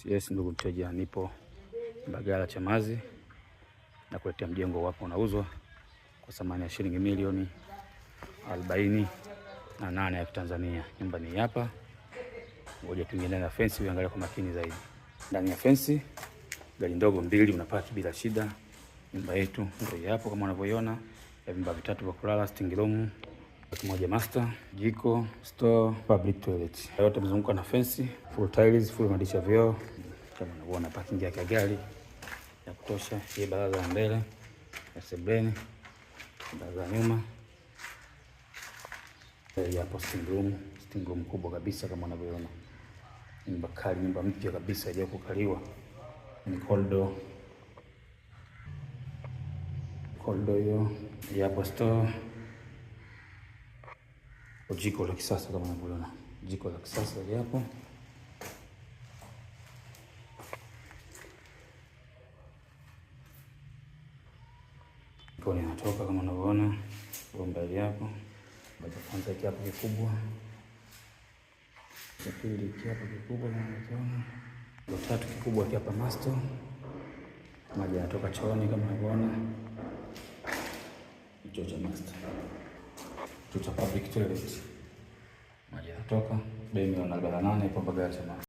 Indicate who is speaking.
Speaker 1: Yes, ndugu mteja, nipo Mbagala Chamazi na kuletea mjengo wapo unauzwa kwa thamani ya shilingi milioni 48 ya Tanzania. Nyumba ni hapa. Ngoja tuingie ndani ya fence uangalie kwa makini zaidi. Ndani ya fence gari ndogo mbili unapaki bila shida. Nyumba yetu ndio hapo kama unavyoiona. Ya vyumba vitatu vya kulala, sitting room, moja master, jiko, store, public toilet. Yote mzunguko na fence, full tiles, full madirisha vioo. Kama unavyoona parking ya gari ya kutosha. Hii baraza ya mbele, ya sebleni, baraza ya nyuma. Hii hapo sitting room kubwa kabisa kama unavyoona. Nyumba kali, nyumba mpya kabisa haijawahi kukaliwa. Ni corridor hiyo. Hii hapo store. Jiko la kisasa kama unavyoona. Jiko la kisasa hapo. Koni inatoka kama unavyoona. Mbele hapo. Baada kwanza hiki hapo kikubwa. Cha pili hiki hapo kikubwa kama unavyoona. Cha tatu kikubwa hiki hapa master. Maji yanatoka chooni kama unavyoona. Hicho cha master. Hicho cha public toilet. Maji yanatoka. Bei 148 hapo Mbagala Chamazi.